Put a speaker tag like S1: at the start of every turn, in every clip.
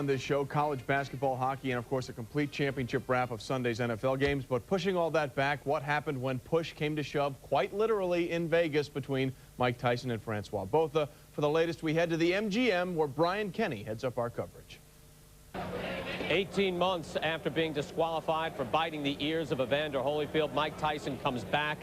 S1: on this show, college basketball, hockey, and of course a complete championship wrap of Sunday's NFL games. But pushing all that back, what happened when push came to shove, quite literally in Vegas, between Mike Tyson and Frans Botha? For the latest, we head to the MGM, where Brian Kenny heads up our coverage.
S2: 18 months after being disqualified for biting the ears of Evander Holyfield, Mike Tyson comes back,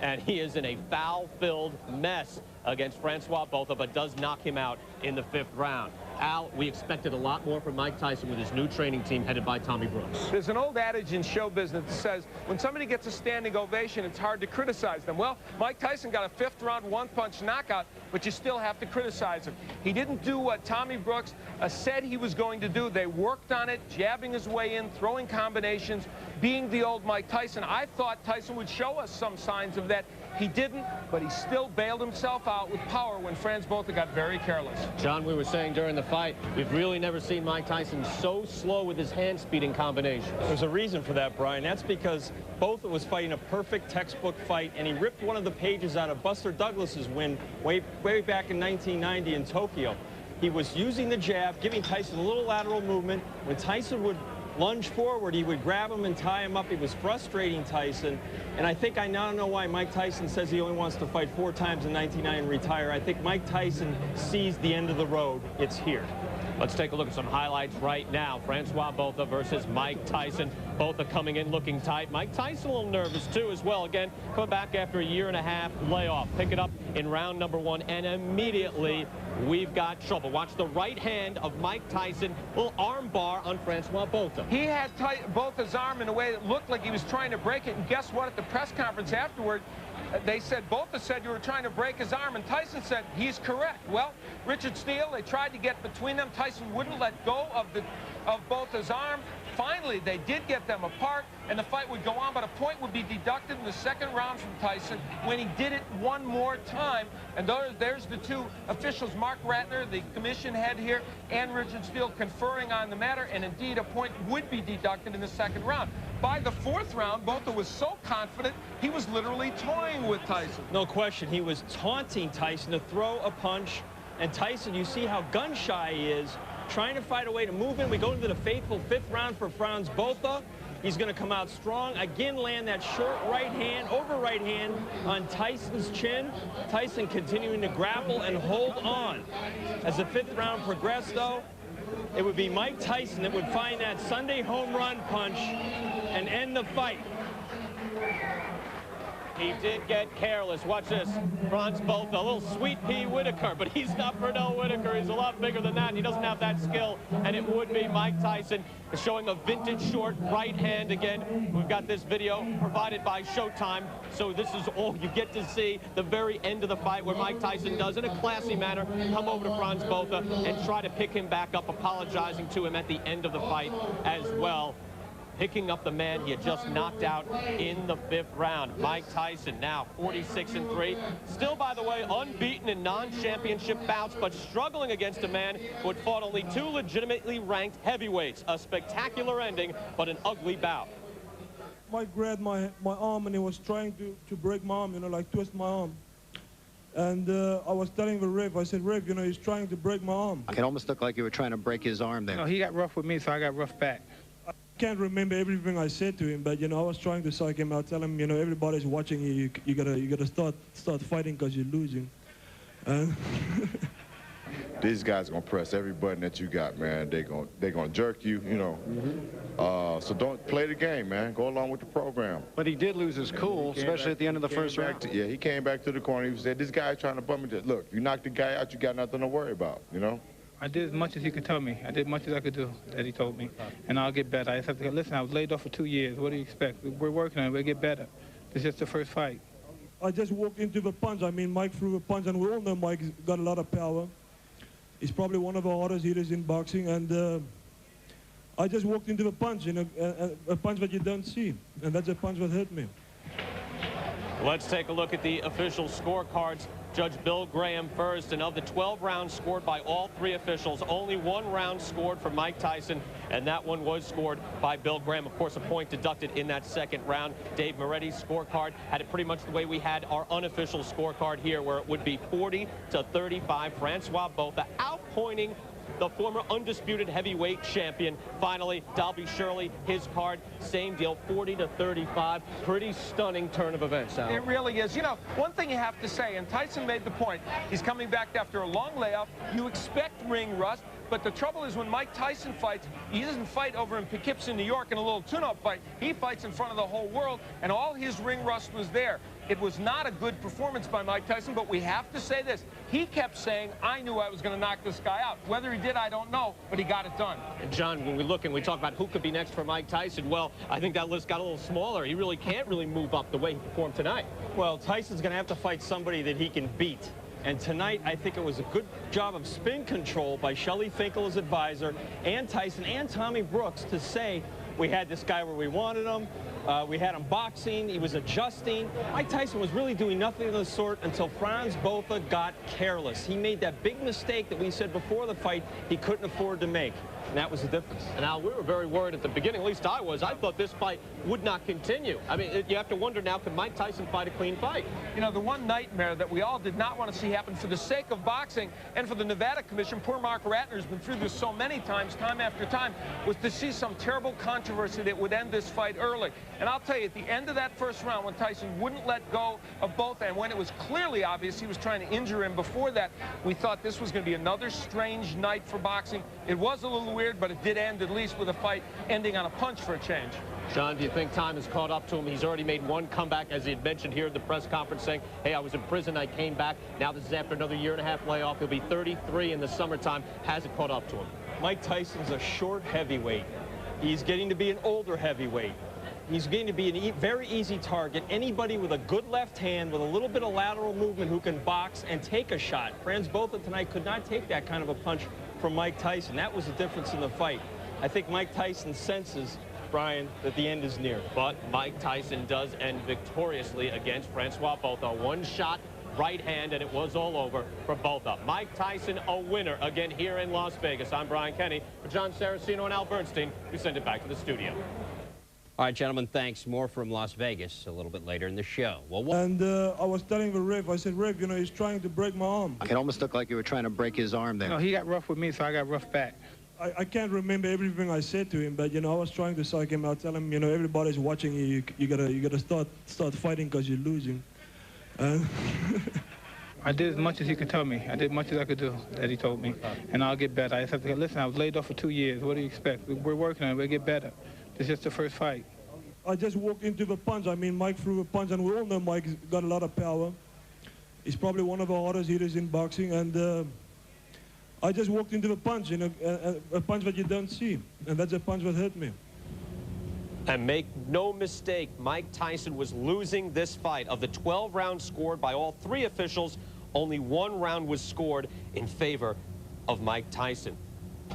S2: and he is in a foul-filled mess against Frans Botha, but does knock him out in the 5th round. Al, we expected a lot more from Mike Tyson with his new training team headed by Tommy Brooks.
S3: There's an old adage in show business that says when somebody gets a standing ovation, it's hard to criticize them. Well, Mike Tyson got a 5th round one-punch knockout, but you still have to criticize him. He didn't do what Tommy Brooks said he was going to do. They worked on it, jabbing his way in, throwing combinations, being the old Mike Tyson. I thought Tyson would show us some signs of that. He didn't, but he still bailed himself out with power when Frans Botha got very careless.
S2: John, we were saying during the fight, we've really never seen Mike Tyson so slow with his hand-speeding combinations.
S4: There's a reason for that, Brian. That's because Botha was fighting a perfect textbook fight, and he ripped one of the pages out of Buster Douglas's win way back in 1990 in Tokyo. He was using the jab, giving Tyson a little lateral movement. When Tyson would lunge forward, he would grab him and tie him up. He was frustrating Tyson, and I think I now know why Mike Tyson says he only wants to fight 4 times in 1999 and retire. I think Mike Tyson sees the end of the road. It's here.
S2: Let's take a look at some highlights right now. Frans Botha versus Mike Tyson. Botha coming in looking tight. Mike Tyson a little nervous too as well. Again, coming back after a 1.5-year layoff. Pick it up in round number 1, and immediately we've got trouble. Watch the right hand of Mike Tyson. Little arm bar on Frans Botha.
S3: He had Botha's arm in a way that looked like he was trying to break it, and guess what? At the press conference afterward, they said, Botha said you were trying to break his arm, and Tyson said he's correct. Well, Richard Steele, they tried to get between them. Tyson wouldn't let go of Botha's arm. Finally, they did get them apart, and the fight would go on, but a point would be deducted in the 2nd round from Tyson when he did it one more time. And there's the 2 officials, Mark Ratner, the commission head here, and Richard Steele conferring on the matter, and indeed a point would be deducted in the 2nd round. By the 4th round, Botha was so confident, he was literally toying with Tyson.
S4: No question, he was taunting Tyson to throw a punch, and Tyson, you see how gun-shy he is, trying to find a way to move in. We go into the faithful 5th round for Frans Botha. He's going to come out strong, again land that short right hand, over right hand on Tyson's chin. Tyson continuing to grapple and hold on. As the 5th round progressed, though, it would be Mike Tyson that would find that Sunday home run punch and end the fight.
S2: He did get careless. Watch this. Frans Botha, a little Sweet Pea Whitaker, but he's not Pernell Whitaker. He's a lot bigger than that. He doesn't have that skill, and it would be Mike Tyson showing a vintage short right hand again. We've got this video provided by Showtime, so this is all you get to see, the very end of the fight, where Mike Tyson does, in a classy manner, come over to Frans Botha and try to pick him back up, apologizing to him at the end of the fight as well. Picking up the man he had just knocked out in the 5th round. Mike Tyson now 46-3. Still, by the way, unbeaten in non-championship bouts, but struggling against a man who had fought only 2 legitimately ranked heavyweights. A spectacular ending, but an ugly bout.
S5: Mike grabbed my arm, and he was trying to break my arm, you know, like twist my arm. And I was telling the ref, I said, ref, you know, he's trying to break my arm.
S6: It almost looked like you were trying to break his arm there.
S7: No, he got rough with me, so I got rough back.
S5: I can't remember everything I said to him, but you know, I was trying to psych him out, tell him, you know, everybody's watching you. You gotta start fighting because you're losing.
S8: These guys gonna press every button that you got, man. They gonna jerk you, you know. So don't play the game, man. Go along with the program.
S6: But he did lose his cool, especially at the end of the 1st round.
S8: Yeah, he came back to the corner. He said, "This guy's trying to bum me." Look, you knock the guy out, you got nothing to worry about, you know.
S7: I did as much as he could tell me. I did as much as I could do, that he told me. And I'll get better. I just have to listen, I was laid off for 2 years. What do you expect? We're working on it. We'll get better. It's just the first fight.
S5: I just walked into the punch. I mean, Mike threw a punch, and we all know Mike's got a lot of power. He's probably one of the hardest hitters in boxing, and I just walked into the punch, you know, a punch that you don't see, and that's a punch that hurt me.
S2: Let's take a look at the official scorecards. Judge Bill Graham first, and of the 12 rounds scored by all 3 officials, only 1 round scored for Mike Tyson, and that one was scored by Bill Graham. Of course, a point deducted in that 2nd round. Dave Moretti's scorecard had it pretty much the way we had our unofficial scorecard here, where it would be 40-35. Frans Botha outpointing the former undisputed heavyweight champion. Finally, Dalby Shirley, his card, same deal, 40-35. Pretty stunning turn of events, Al.
S3: It really is. You know, one thing you have to say, and Tyson made the point, he's coming back after a long layoff. You expect ring rust, but the trouble is when Mike Tyson fights, he doesn't fight over in Poughkeepsie, New York in a little tune-up fight. He fights in front of the whole world, and all his ring rust was there. It was not a good performance by Mike Tyson, but we have to say this. He kept saying, I knew I was going to knock this guy out. Whether he did, I don't know, but he got it done.
S2: And John, when we look and we talk about who could be next for Mike Tyson, well, I think that list got a little smaller. He really can't move up the way he performed tonight.
S4: Well, Tyson's going to have to fight somebody that he can beat. And tonight, I think it was a good job of spin control by Shelley Finkel, his advisor, and Tyson and Tommy Brooks to say, we had this guy where we wanted him. We had him boxing. He was adjusting. Mike Tyson was really doing nothing of the sort until Frans Botha got careless. He made that big mistake that we said before the fight he couldn't afford to make. And that was the difference.
S2: And Al, we were very worried at the beginning, at least I was. I thought this fight would not continue. I mean, you have to wonder now, can Mike Tyson fight a clean fight?
S3: You know, the one nightmare that we all did not want to see happen for the sake of boxing and for the Nevada Commission, poor Mark Ratner's been through this so many times, time after time, was to see some terrible controversy that would end this fight early. And I'll tell you, at the end of that first round, when Tyson wouldn't let go of Botha, and when it was clearly obvious he was trying to injure him before that, we thought this was going to be another strange night for boxing. It was a little weird, but it did end at least with a fight ending on a punch for a change.
S2: John, do you think time has caught up to him? He's already made one comeback, as he had mentioned here at the press conference, saying, hey, I was in prison, I came back. Now this is after another year-and-a-half layoff. He'll be 33 in the summertime. Has it caught up to him?
S4: Mike Tyson's a short heavyweight. He's getting to be an older heavyweight. He's going to be a very easy target. Anybody with a good left hand, with a little bit of lateral movement who can box and take a shot. Frans Botha tonight could not take that kind of a punch from Mike Tyson. That was the difference in the fight. I think Mike Tyson senses, Brian, that the end is near.
S2: But Mike Tyson does end victoriously against Francois Botha. One shot, right hand, and it was all over for Botha. Mike Tyson, a winner again here in Las Vegas. I'm Brian Kenny. For John Saraceno and Al Bernstein, we send it back to the studio.
S9: All right, gentlemen, thanks. More from Las Vegas a little bit later in the show. Well,
S5: And I was telling the ref, I said, ref, you know, he's trying to break my arm.
S6: It almost looked like you were trying to break his arm there.
S7: No, he got rough with me, so I got rough back.
S5: I can't remember everything I said to him, but, you know, I was trying to psych him out, tell him, you know, everybody's watching you. You gotta start fighting because you're losing.
S7: I did as much as he could tell me. I did as much as I could do, that he told me. And I'll get better. I just have to, listen, I was laid off for 2 years. What do you expect? We're working on it. We'll get better. It's just the first fight.
S5: I just walked into the punch. I mean, Mike threw a punch, and we all know Mike's got a lot of power. He's probably one of the hardest hitters in boxing, and I just walked into the punch, you know, a punch that you don't see, and that's a punch that hurt me.
S2: And make no mistake, Mike Tyson was losing this fight. Of the 12 rounds scored by all three officials, only one round was scored in favor of Mike Tyson.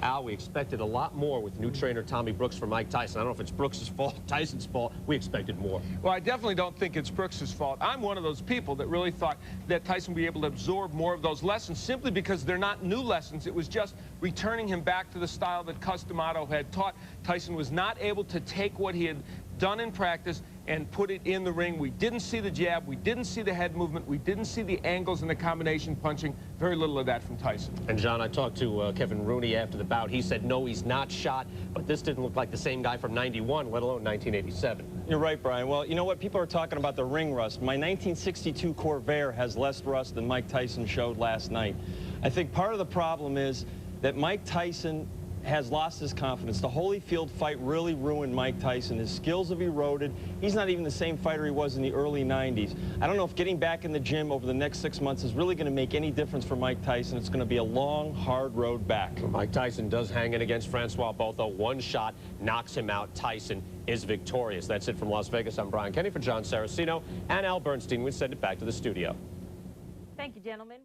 S2: Al, we expected a lot more with new trainer Tommy Brooks for Mike Tyson. I don't know if it's Brooks' fault, Tyson's fault. We expected more.
S3: Well, I definitely don't think it's Brooks' fault. I'm one of those people that really thought that Tyson would be able to absorb more of those lessons simply because they're not new lessons. It was just returning him back to the style that Cus D'Amato had taught. Tyson was not able to take what he had done in practice and put it in the ring. We didn't see the jab. We didn't see the head movement. We didn't see the angles and the combination punching. Very little of that from Tyson.
S2: And, John, I talked to Kevin Rooney after the bout. He said, no, he's not shot, but this didn't look like the same guy from 91, let alone 1987.
S4: You're right, Brian. Well, you know what? People are talking about the ring rust. My 1962 Corvair has less rust than Mike Tyson showed last night. I think part of the problem is that Mike Tyson has lost his confidence. The Holyfield fight really ruined Mike Tyson. His skills have eroded. He's not even the same fighter he was in the early 90s. I don't know if getting back in the gym over the next 6 months is really going to make any difference for Mike Tyson. It's going to be a long, hard road back.
S2: Well, Mike Tyson does hang in against Francois Botha. One shot knocks him out. Tyson is victorious. That's it from Las Vegas. I'm Brian Kenny for John Saraceno and Al Bernstein. We send it back to the studio.
S10: Thank you, gentlemen.